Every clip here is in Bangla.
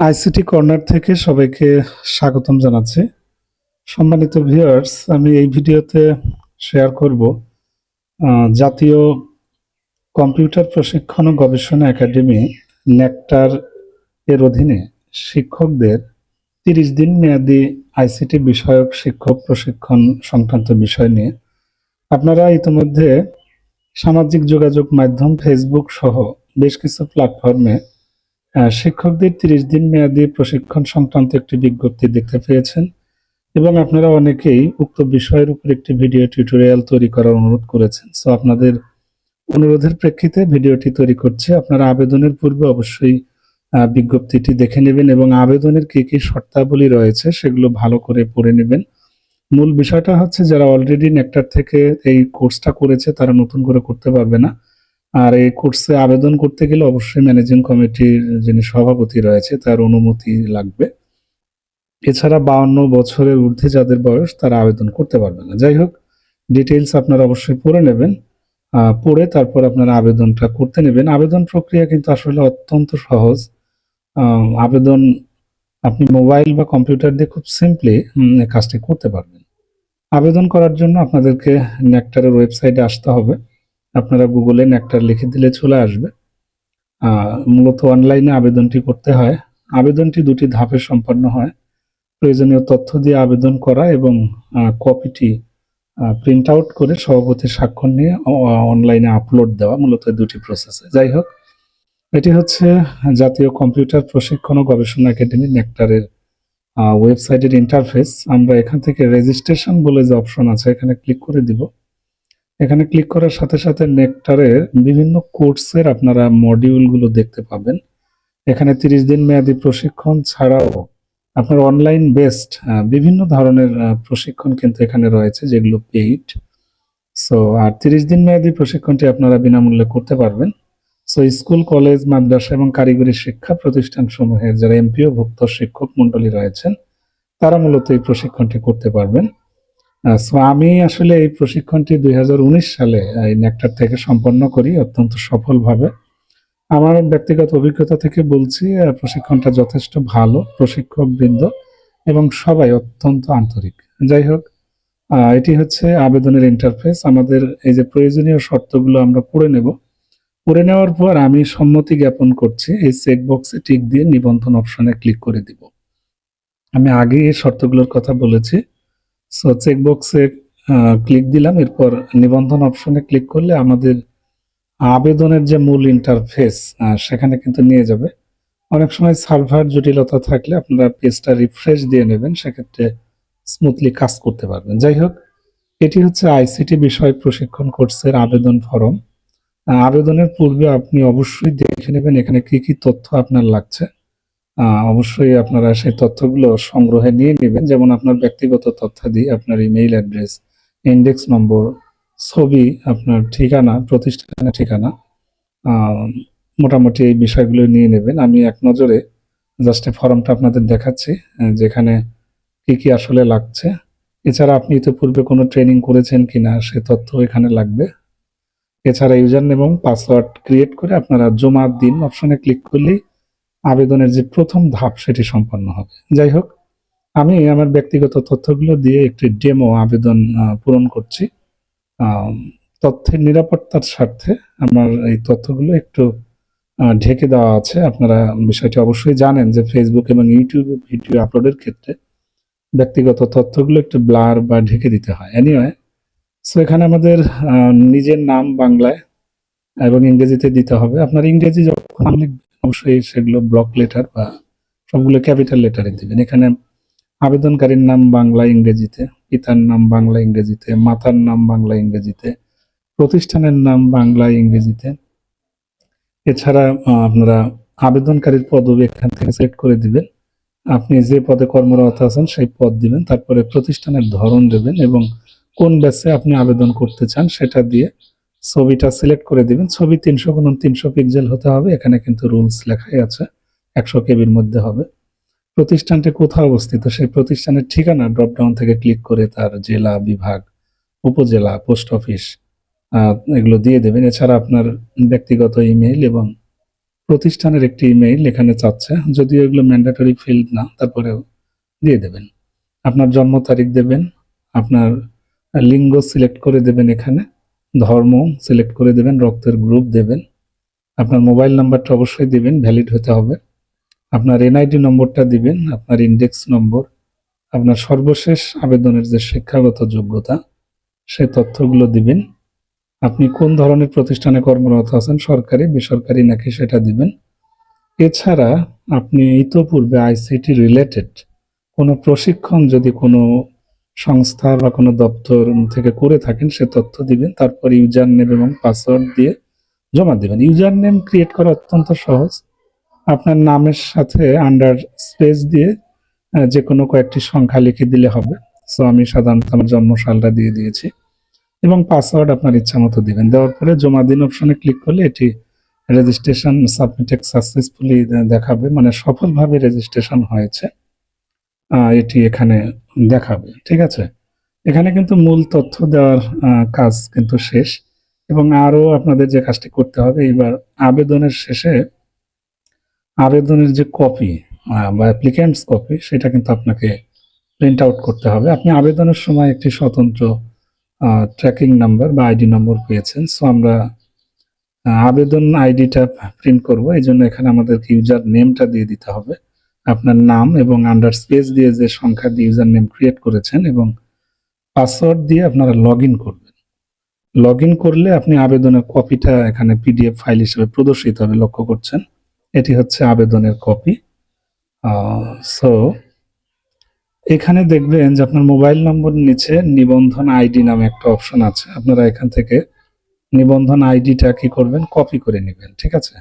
আইসিটি কর্নার থেকে সবাইকে স্বাগতম জানাচ্ছি। সম্মানিত ভিউয়ার্স, আমি এই ভিডিওতে শেয়ার করব জাতীয় কম্পিউটার প্রশিক্ষণ ও গবেষণা একাডেমি নেকটার এর অধীনে শিক্ষকদের 30 দিন মেয়াদী আইসিটি বিষয়ক শিক্ষক প্রশিক্ষণ সংক্রান্ত বিষয় নিয়ে। আপনারা ইতিমধ্যে সামাজিক যোগাযোগ মাধ্যম ফেসবুক সহ বেশ কিছু প্ল্যাটফর্মে শিক্ষকদের 30 দিন মেয়াদী প্রশিক্ষণ সংক্রান্ত একটি বিজ্ঞপ্তি দেখতে পেয়েছেন এবং আপনারা অনেকেই উক্ত বিষয়ের উপর একটি ভিডিও টিউটোরিয়াল তৈরি করার অনুরোধ করেছেন। সো আপনাদের অনুরোধের প্রেক্ষিতে ভিডিওটি তৈরি করছি। আপনারা আবেদনের পূর্বে অবশ্যই বিজ্ঞপ্তিটি দেখে নেবেন এবং আবেদনের কি কি শর্তাবলী রয়েছে সেগুলো ভালো করে পড়ে নেবেন। মূল বিষয়টা হচ্ছে যারা অলরেডি নেকটার থেকে এই কোর্সটা করেছে তারা নতুন করে করতে পারবে না। আর এই কোর্সে আবেদন করতে গেলে অবশ্যই ম্যানেজিং কমিটির যিনি সভাপতি রয়েছে তার অনুমতি লাগবে। এছাড়া 52 বছরের ঊর্ধ্বে যাদের বয়স তারা আবেদন করতে পারবে না। যাই হোক, ডিটেইলস আপনারা অবশ্যই পড়ে নেবেন। পড়ে তারপর আপনারা আবেদনটা করতে নেবেন। আবেদন প্রক্রিয়া কিন্তু আসলে অত্যন্ত সহজ। আবেদন আপনি মোবাইল বা কম্পিউটার দিয়ে খুব সিম্পলি কাজটি করতে পারবেন। আবেদন করার জন্য আপনাদেরকে নেকটারের ওয়েবসাইটে আসতে হবে। আপনারা গুগলে নেকটার লিখে দিলে চলে আসবে। মূলত অনলাইনে আবেদনটি করতে হয়। আবেদনটি 2টি ধাপে সম্পন্ন হয়। প্রয়োজনীয় তথ্য দিয়ে আবেদন করা এবং কপিটি প্রিন্ট আউট করে সভাপতির স্বাক্ষর নিয়ে অনলাইনে আপলোড দেওয়া, মূলত 2টি প্রসেসে। যাই হোক, এটি হচ্ছে জাতীয় কম্পিউটার প্রশিক্ষণ ও গবেষণা একাডেমি নেকটারের ওয়েবসাইটের ইন্টারফেস। আমরা এখান থেকে রেজিস্ট্রেশন বলে যে অপশন আছে এখানে ক্লিক করে দিব। এখানে ক্লিক করার সাথে সাথে নেকটারের বিভিন্ন কোর্সের আপনারা মডিউলগুলো দেখতে পাবেন। এখানে 30 দিন মেয়াদী প্রশিক্ষণ ছাড়াও আপনার অনলাইন বেসড বিভিন্ন ধরনের প্রশিক্ষণ কিন্তু এখানে রয়েছে যেগুলো পেইড। সো আর 30 দিন মেয়াদী প্রশিক্ষণটি আপনারা বিনামূল্যে করতে পারবেন। সো স্কুল, কলেজ, মাদ্রাসা এবং কারিগরি শিক্ষা প্রতিষ্ঠান সমূহের যারা এমপিও ভুক্ত শিক্ষক মন্ডলী রয়েছেন তারা মূলত এই প্রশিক্ষণটি করতে পারবেন। সো আমি আসলে এই প্রশিক্ষণটি 2019 সালে এই নেকটার থেকে সম্পন্ন করি অত্যন্ত সফলভাবে। আমার ব্যক্তিগত অভিজ্ঞতা থেকে বলছি প্রশিক্ষণটা যথেষ্ট ভালো, প্রশিক্ষকবৃন্দ এবং সবাই অত্যন্ত আন্তরিক। যাই হোক, এটি হচ্ছে আবেদনের ইন্টারফেস। আমাদের এই যে প্রয়োজনীয় শর্তগুলো আমরা পড়ে নেব। পড়ে নেওয়ার পর আমি সম্মতি জ্ঞাপন করছি এই চেকবক্সে টিক দিয়ে নিবন্ধন অপশনে ক্লিক করে দিব। আমি আগে এই শর্তগুলোর কথা বলেছি। সো চেকবক্সে ক্লিক দিলাম, এরপর নিবন্ধন অপশনে ক্লিক করলে আমাদের আবেদনের যে মূল ইন্টারফেস সেখানে কিন্তু নিয়ে যাবে। অনেক সময় সার্ভার জটিলতা থাকলে আপনারা পেজটা রিফ্রেশ দিয়ে নেবেন, সেক্ষেত্রে স্মুথলি কাজ করতে পারবেন। যাই হোক, এটি হচ্ছে আইসিটি বিষয় প্রশিক্ষণ কোর্সের আবেদন ফরম। আবেদনের পূর্বে আপনি অবশ্যই দেখে নেবেন এখানে কি কি তথ্য আপনার লাগছে। অবশ্যই আপনারা সেই তথ্যগুলো সংগ্রহে নিয়ে নেবেন, যেমন আপনার ব্যক্তিগত তথ্যাদি, আপনার ইমেইল অ্যাড্রেস, ইন্ডেক্স নম্বর, ছবি, আপনার ঠিকানা, প্রতিষ্ঠানের ঠিকানা, মোটামুটি এই বিষয়গুলো নিয়ে নেবেন। আমি এক নজরে জাস্ট ফর্মটা আপনাদের দেখাচ্ছি যেখানে কি কি আসলে লাগছে। এছাড়া আপনি ইতিপূর্বে কোনো ট্রেনিং করেছেন কিনা সে তথ্য এখানে লাগবে। এছাড়া ইউজার নেম এবং পাসওয়ার্ড ক্রিয়েট করে আপনারা জমা দিন অপশনে ক্লিক করলেই আবেদনের যে প্রথম ধাপ সেটি সম্পন্ন হবে। যাই হোক, আমি আমার ব্যক্তিগত তথ্যগুলো দিয়ে একটি ডেমো আবেদন পূরণ করছি। তথ্যের নিরাপত্তার স্বার্থে আমার এই তথ্যগুলো একটু ঢেকে দেওয়া আছে। আপনারা বিষয়টি অবশ্যই জানেন যে ফেসবুক এবং ইউটিউবে ভিডিও আপলোডের ক্ষেত্রে ব্যক্তিগত তথ্যগুলো একটু ব্লার বা ঢেকে দিতে হয়। এনিওয়ে, সো এখানে আমাদের নিজের নাম বাংলায় এবং ইংরেজিতে দিতে হবে। আপনার ইংরেজি যখন লিখবেন অবশ্যই সেগুলো ব্লক লেটার বা সবগুলো ক্যাপিটাল লেটারে দিবেন। এখানে আবেদনকারীর নাম বাংলা ইংরেজিতে, পিতার নাম বাংলা ইংরেজিতে, মাতার নাম বাংলা ইংরেজিতে, প্রতিষ্ঠানের নাম বাংলা ইংরেজিতে। এছাড়া আপনারা আবেদনকারীর পদবি এখান থেকে সিলেক্ট করে দিবেন। আপনি যে পদে কর্মরত আছেন সেই পদ দিবেন, তারপরে প্রতিষ্ঠানের ধরন দেবেন এবং কোন ব্যাচে আপনি আবেদন করতে চান সেটা দিয়ে ছবিটা সিলেক্ট করে দিবেন। ছবি 300x300 পিক্সেল হতে হবে, এখানে কিন্তু রুলস লেখাই আছে, 100 কেবির মধ্যে হবে। প্রতিষ্ঠানটি কোথায় অবস্থিত সেই প্রতিষ্ঠানের ঠিকানা ড্রপডাউন থেকে ক্লিক করে তার জেলা, বিভাগ, উপজেলা, পোস্ট অফিস এগুলো দিয়ে দেবেন। এছাড়া আপনার ব্যক্তিগত ইমেইল এবং প্রতিষ্ঠানের একটি ইমেইল এখানে চাচ্ছে, যদিও এগুলো ম্যান্ডেটরি ফিল্ড না, তারপরেও দিয়ে দেবেন। আপনার জন্ম তারিখ দেবেন, আপনার লিঙ্গ সিলেক্ট করে দেবেন, এখানে ধর্ম সিলেক্ট করে দেবেন, রক্তের গ্রুপ দেবেন, আপনার মোবাইল নাম্বারটা অবশ্যই দিবেন, ভ্যালিড হতে হবে, আপনার এনআইডি নম্বরটা দিবেন, আপনার ইন্ডেক্স নম্বর, আপনার সর্বশেষ আবেদনের যে শিক্ষাগত যোগ্যতা সেই তথ্যগুলো দিবেন, আপনি কোন ধরনের প্রতিষ্ঠানে কর্মরত আছেন, সরকারি বেসরকারি নাকি সেটা দিবেন। এছাড়া আপনি ইতোপূর্বে আইসিটি রিলেটেড কোনো প্রশিক্ষণ যদি কোনো সংস্থা বা কোনো দপ্তর থেকে করে থাকেন সে তথ্য দিবেন। তারপর ইউজার নেম এবং পাসওয়ার্ড দিয়ে জমা দিবেন। ইউজার নেম ক্রিয়েট করা অত্যন্ত সহজ। আপনার নামের সাথে আন্ডার স্পেস দিয়ে যে কোনো কয়েকটি সংখ্যা লিখে দিলে হবে। সো আমি সাধারণত আমার জন্মসালটা দিয়ে দিয়েছি এবং পাসওয়ার্ড আপনার ইচ্ছা মতো দিবেন। দেওয়ার পরে জমা দিন অপশনে ক্লিক করলে এটি রেজিস্ট্রেশন সাবমিটেড সাকসেসফুলি দেখাবে, মানে সফলভাবে রেজিস্ট্রেশন হয়েছে এটি এখানে দেখাবে। ঠিক আছে, এখানে কিন্তু মূল তথ্য দেওয়ার কাজ কিন্তু শেষ এবং আরো আপনাদের যে কাজটি করতে হবে, এবার আবেদনের শেষে আবেদনের যে কপি বা অ্যাপ্লিক্যান্টস কপি সেটা কিন্তু আপনাকে প্রিন্ট আউট করতে হবে। আপনি আবেদনের সময় একটি স্বতন্ত্র ট্র্যাকিং নাম্বার বা আইডি নম্বর পেয়েছেন। সো আমরা আবেদন আইডিটা প্রিন্ট করব, এই জন্য এখানে আমাদেরকে ইউজার নেমটা দিয়ে দিতে হবে, আপনার নাম এবং আন্ডার স্পেস দিয়ে যে সংখ্যা দিয়ে ইউজার নেম ক্রিয়েট করেছেন এবং পাসওয়ার্ড দিয়ে আপনারা লগ ইন করবেন। লগ ইন করলে আপনি আবেদনের কপিটা এখানে পিডিএফ ফাইল হিসেবে প্রদর্শিত হবে, লক্ষ্য করছেন এটি হচ্ছে আবেদনের কপি। সো এখানে দেখবেন যে আপনার মোবাইল নম্বর নিচে নিবন্ধন আইডি নামে একটা অপশন আছে, আপনারা এখান থেকে নিবন্ধন আইডিটা কি করবেন, কপি করে নেবেন। ঠিক আছে,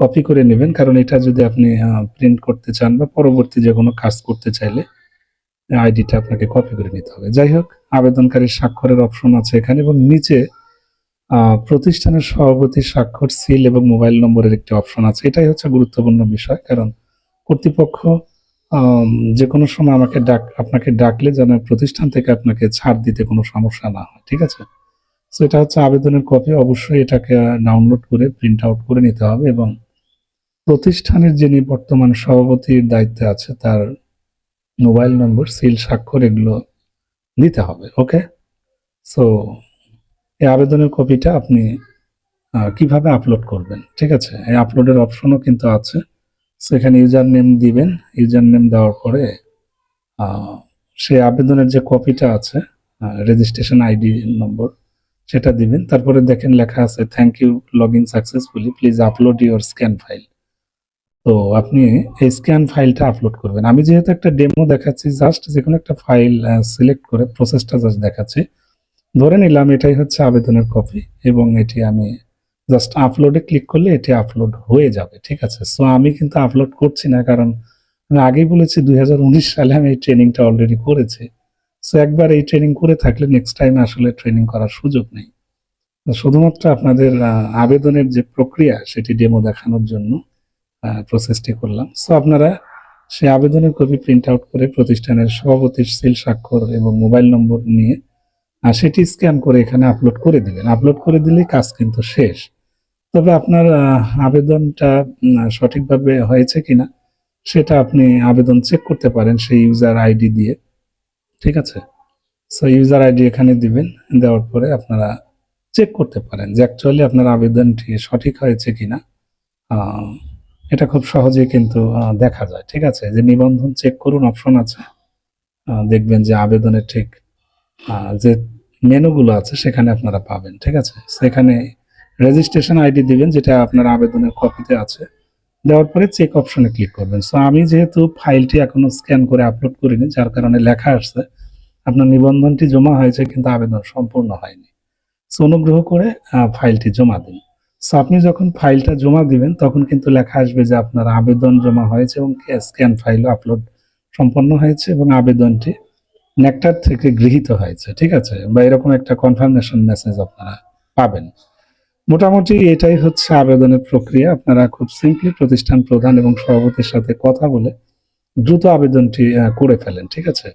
কপি করে নেবেন, কারণ এটা যদি আপনি প্রিন্ট করতে চান বা পরবর্তী যে কোনো কাজ করতে চাইলে আইডিটা আপনাকে কপি করে নিতে হবে। যাই হোক, আবেদনকারীর স্বাক্ষরের অপশন আছে এখানে এবং নিচে প্রতিষ্ঠানের সভাপতির স্বাক্ষর, সিল এবং মোবাইল নম্বরের একটি অপশন আছে। এটাই হচ্ছে গুরুত্বপূর্ণ বিষয়, কারণ কর্তৃপক্ষ যে কোনো সময় আপনাকে ডাকলে যেন প্রতিষ্ঠান থেকে আপনাকে ছাড় দিতে কোনো সমস্যা না হয়। ঠিক আছে, সো এটা হচ্ছে আবেদনের কপি, অবশ্যই এটাকে ডাউনলোড করে প্রিন্ট আউট করে নিতে হবে এবং প্রতিষ্ঠানের যিনি বর্তমান সভাপতির দায়িত্বে আছে তার মোবাইল নম্বর, সিল, স্বাক্ষর এগুলো দিতে হবে। ওকে, সো এই আবেদনের কপিটা আপনি কিভাবে আপলোড করবেন, ঠিক আছে, এই আপলোডের অপশনও কিন্তু আছে। সো এখানে ইউজার নেম দিবেন, ইউজার নেম দেওয়ার পরে সেই আবেদনের যে কপিটা আছে রেজিস্ট্রেশন আইডি নম্বর সেটা দিবেন। তারপরে দেখেন লেখা আছে thank you log in successfully, please upload your scan file. তো আপনি এই স্ক্যান ফাইলটা আপলোড করবেন। আমি যেহেতু একটা ডেমো দেখাচ্ছি, জাস্ট যে কোনো একটা ফাইল সিলেক্ট করে প্রসেসটা জাস্ট দেখাচ্ছি। ধরে নিলাম এটাই হচ্ছে আবেদনের কপি এবং এটি আমি জাস্ট আপলোডে ক্লিক করলে এটি আপলোড হয়ে যাবে। ঠিক আছে, সো আমি কিন্তু আপলোড করছি না, কারণ আমি আগেই বলেছি 2019 সালে আমি এই ট্রেনিংটা অলরেডি করেছি। সো একবার এই ট্রেনিং করে থাকলে নেক্সট টাইম আসলে ট্রেনিং করার সুযোগ নেই। শুধুমাত্র আপনাদের আবেদনের যে প্রক্রিয়া সেটি ডেমো দেখানোর জন্য প্রসেসটি করলাম। সো আপনারা সেই আবেদনের কপি প্রিন্ট আউট করে প্রতিষ্ঠানের সভাপতির সিল, স্বাক্ষর এবং মোবাইল নম্বর নিয়ে সেটি স্ক্যান করে এখানে আপলোড করে দিবেন। আপলোড করে দিলেই কাজ কিন্তু শেষ। তবে আপনার আবেদনটা সঠিকভাবে হয়েছে কিনা সেটা আপনি আবেদন চেক করতে পারেন সেই ইউজার আইডি দিয়ে। ঠিক আছে, সো ইউজার আইডি এখানে দিবেন, দেওয়ার পরে আপনারা চেক করতে পারেন যে অ্যাকচুয়ালি আপনার আবেদনটি সঠিক হয়েছে কিনা। এটা খুব সহজেই কিন্তু দেখা যায়। ঠিক আছে, যে নিবন্ধন চেক করুন অপশন আছে, দেখবেন যে আবেদনের ঠিক যে মেনুগুলো আছে সেখানে আপনারা পাবেন। ঠিক আছে, সেখানে রেজিস্ট্রেশন আইডি দিবেন যেটা আপনার আবেদনের কপিতে আছে, দেওয়ার পরে চেক অপশনে ক্লিক করবেন। সো আমি যেহেতু ফাইলটি এখনো স্ক্যান করে আপলোড করিনি, যার কারণে লেখা আসছে আপনার নিবন্ধনটি জমা হয়েছে কিন্তু আবেদন সম্পূর্ণ হয়নি। সো অনুগ্রহ করে ফাইলটি জমা দিন। সো আপনি যখন ফাইলটা জমা দিবেন তখন কিন্তু লেখা আসবে যে আপনার আবেদন জমা হয়েছে এবং স্ক্যান ফাইল আপলোড সম্পন্ন হয়েছে এবং আবেদনটি নেকটার থেকে গৃহীত হয়েছে। ঠিক আছে, বা এরকম একটা কনফার্মেশন মেসেজ আপনারা পাবেন। মোটামুটি এটাই হচ্ছে আবেদনের প্রক্রিয়া। আপনারা খুব সিম্পলি প্রতিষ্ঠান প্রধান এবং সভাপতির সাথে কথা বলে দ্রুত আবেদনটি করে ফেলেন। ঠিক আছে।